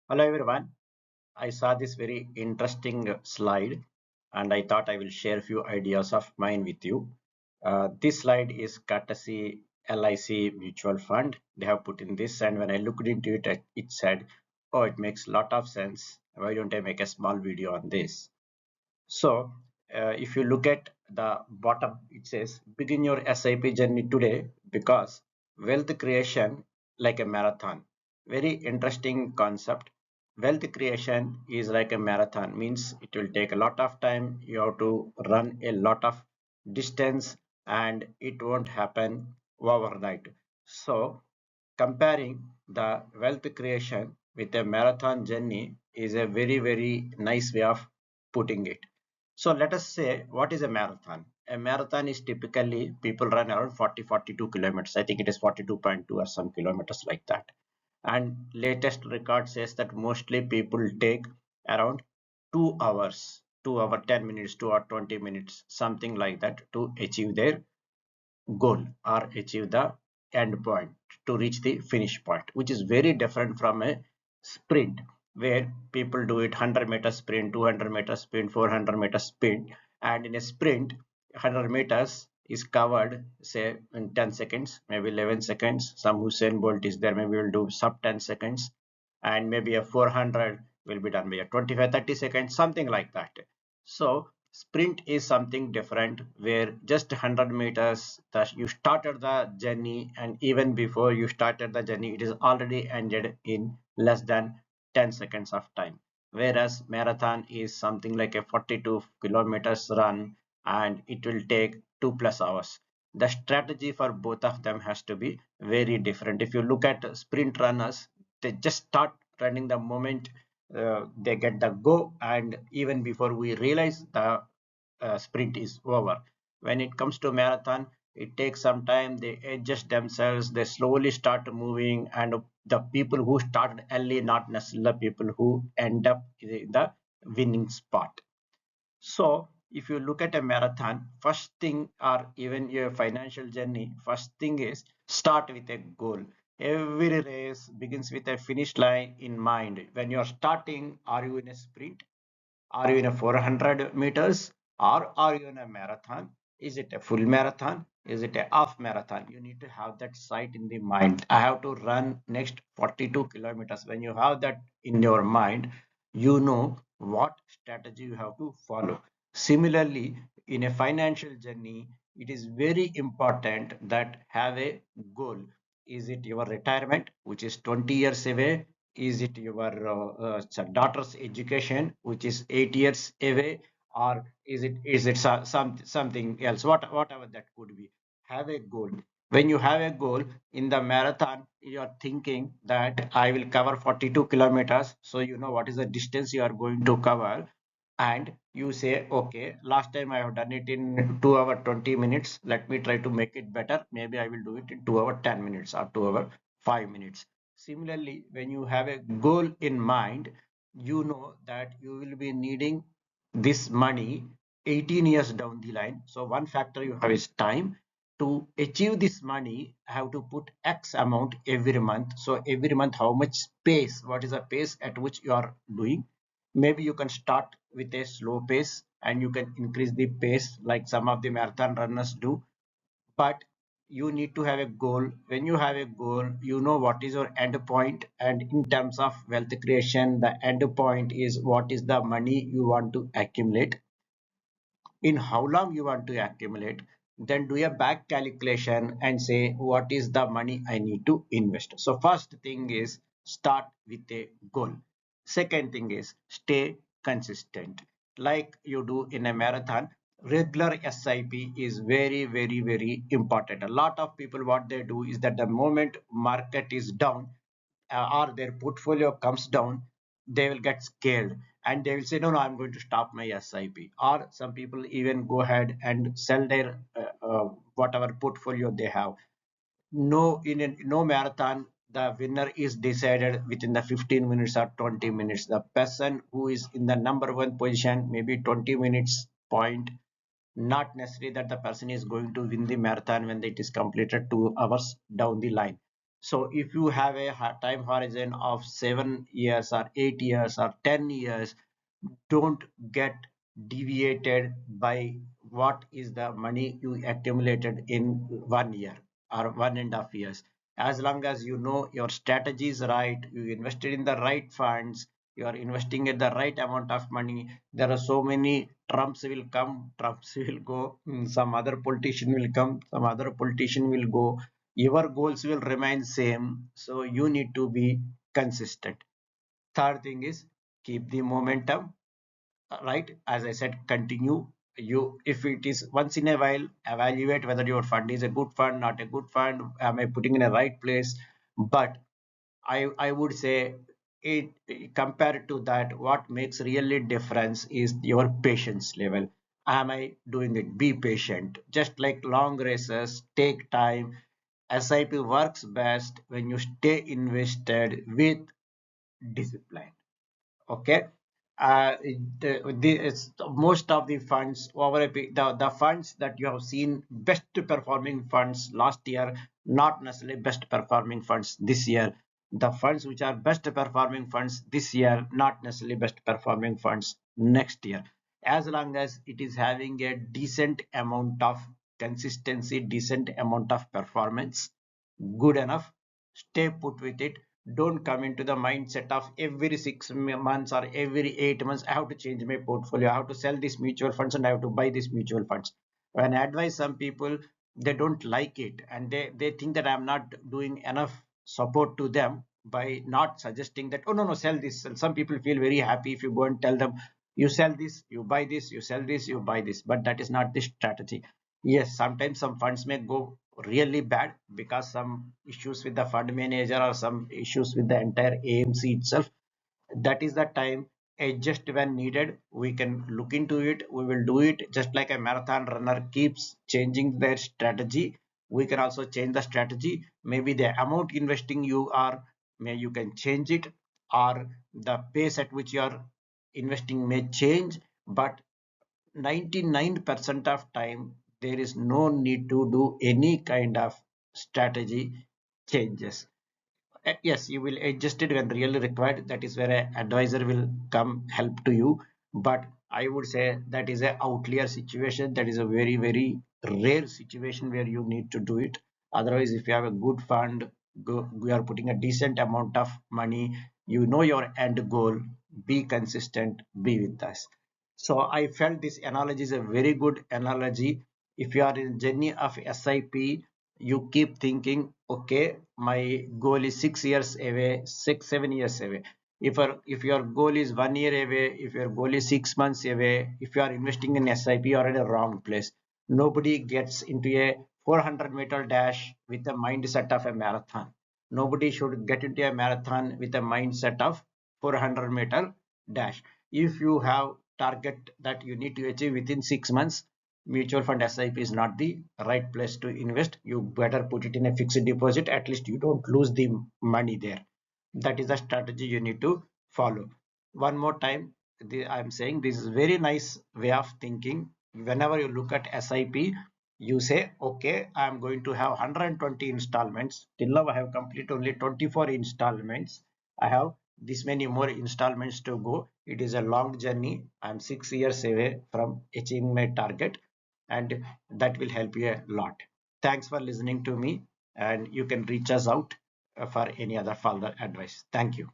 Hello everyone. I saw this very interesting slide and I thought I will share a few ideas of mine with you. This slide is courtesy LIC mutual fund. They have put in this, and when I looked into it, it said, "Oh, it makes a lot of sense. Why don't I make a small video on this?" So, if you look at the bottom, it says, "Begin your SIP journey today because wealth creation like a marathon." Very interesting concept. Wealth creation is like a marathon, means it will take a lot of time. You have to run a lot of distance and it won't happen overnight. So, comparing the wealth creation with a marathon journey is a very nice way of putting it. So let us say, what is a marathon? A marathon is typically people run around 42 kilometers. I think it is 42.2 or some kilometers like that. And latest record says that mostly people take around 2 hours, 2 hour 10 minutes, 2 hour 20 minutes, something like that to achieve their goal or achieve the end point, to reach the finish point, which is very different from a sprint where people do it 100-meter sprint, 200-meter sprint, 400-meter sprint. And in a sprint, 100 meters is covered say in 10 seconds, maybe 11 seconds. Some Usain Bolt is there, maybe will do sub 10 seconds, and maybe a 400 will be done by a 25-30 seconds, something like that. So sprint is something different where just 100 meters that you started the journey, and even before you started the journey it is already ended in less than 10 seconds of time. Whereas marathon is something like a 42 kilometers run and it will take 2+ hours. The strategy for both of them has to be very different. If you look at sprint runners, they just start running the moment they get the go, and even before we realize the sprint is over. When it comes to marathon, it takes some time. They adjust themselves, they slowly start moving, and the people who started early not necessarily the people who end up in the winning spot. So if you look at a marathon, first thing, or even your financial journey, first thing is start with a goal. Every race begins with a finish line in mind. When you're starting, are you in a sprint? Are you in a 400 meters? Or are you in a marathon? Is it a full marathon? Is it a half marathon? You need to have that sight in the mind. I have to run next 42 kilometers. When you have that in your mind, you know what strategy you have to follow. Similarly, in a financial journey, it is very important that have a goal. Is it your retirement, which is 20 years away? Is it your daughter's education, which is 8 years away? Or is it something else? Whatever that could be. Have a goal. When you have a goal in the marathon, you are thinking that I will cover 42 kilometers. So you know what is the distance you are going to cover, and you say, okay, last time I have done it in 2 hour 20 minutes. Let me try to make it better. Maybe I will do it in 2 hour 10 minutes or 2 hour 5 minutes. Similarly, when you have a goal in mind, you know that you will be needing this money 18 years down the line. So one factor you have is time. To achieve this money, I have to put X amount every month. So every month, how much pace, what is the pace at which you are doing? Maybe you can start with a slow pace and you can increase the pace like some of the marathon runners do, but you need to have a goal. When you have a goal, you know what is your end point, and in terms of wealth creation, the end point is what is the money you want to accumulate, in how long you want to accumulate. Then do a back calculation and say what is the money I need to invest. So first thing is start with a goal. Second thing is stay consistent. Like you do in a marathon, regular SIP is very important. A lot of people, what they do is that the moment market is down, or their portfolio comes down, they will get scared and they will say, no, I'm going to stop my SIP. Or some people even go ahead and sell their whatever portfolio they have. No, in no marathon, the winner is decided within the 15 minutes or 20 minutes. The person who is in the number one position, maybe 20 minutes point, not necessarily that the person is going to win the marathon when it is completed 2 hours down the line. So if you have a time horizon of 7 years or 8 years or 10 years, don't get deviated by what is the money you accumulated in 1 year or 1.5 years. As long as you know your strategy is right, you invested in the right funds, you are investing at the right amount of money. There are so many Trumps will come, Trumps will go, some other politician will come, some other politician will go. Your goals will remain same, so you need to be consistent. Third thing is keep the momentum, right? As I said, continue. You, if it is once in a while, evaluate whether your fund is a good fund, not a good fund, am I putting in a right place. But I would say it, compared to that, what makes really difference is your patience level. Am I doing it? Be patient. Just like long races take time, SIP works best when you stay invested with discipline. Okay. Most of the funds over the funds that you have seen best performing funds last year, not necessarily best performing funds this year. The funds which are best performing funds this year, not necessarily best performing funds next year. As long as it is having a decent amount of consistency, decent amount of performance, good enough, stay put with it. Don't come into the mindset of every 6 months or every 8 months I have to change my portfolio, I have to sell these mutual funds and I have to buy these mutual funds. When I advise some people, they don't like it, and they think that I'm not doing enough support to them by not suggesting that, oh no, no, sell this. And some people feel very happy if you go and tell them, you sell this, you buy this, you sell this, you buy this. But that is not the strategy. Yes, sometimes some funds may go really bad because some issues with the fund manager or some issues with the entire AMC itself. That is the time, adjust when needed. We can look into it, we will do it. Just like a marathon runner keeps changing their strategy, we can also change the strategy. Maybe the amount investing you are, may you can change it, or the pace at which you are investing may change. But 99% of time there is no need to do any kind of strategy changes. Yes, you will adjust it when really required. That is where an advisor will come help to you. But I would say that is a outlier situation. That is a very, very rare situation where you need to do it. Otherwise, if you have a good fund, you are putting a decent amount of money, you know your end goal, be consistent, be with us. So I felt this analogy is a very good analogy. If you are in journey of SIP, you keep thinking, okay, my goal is 6 years away, 6 7 years away. If your goal is 1 year away, if your goal is 6 months away, if you are investing in SIP, you are in a wrong place. Nobody gets into a 400-meter dash with a mindset of a marathon. Nobody should get into a marathon with a mindset of 400-meter dash. If you have target that you need to achieve within 6 months, mutual fund SIP is not the right place to invest. You better put it in a fixed deposit. At least you don't lose the money there. That is the strategy you need to follow. One more time, I'm saying this is very nice way of thinking. Whenever you look at SIP, you say, okay, I'm going to have 120 installments. Till now, I have completed only 24 installments. I have this many more installments to go. It is a long journey. I'm 6 years away from achieving my target, and that will help you a lot. Thanks for listening to me, and you can reach us out for any other further advice. Thank you.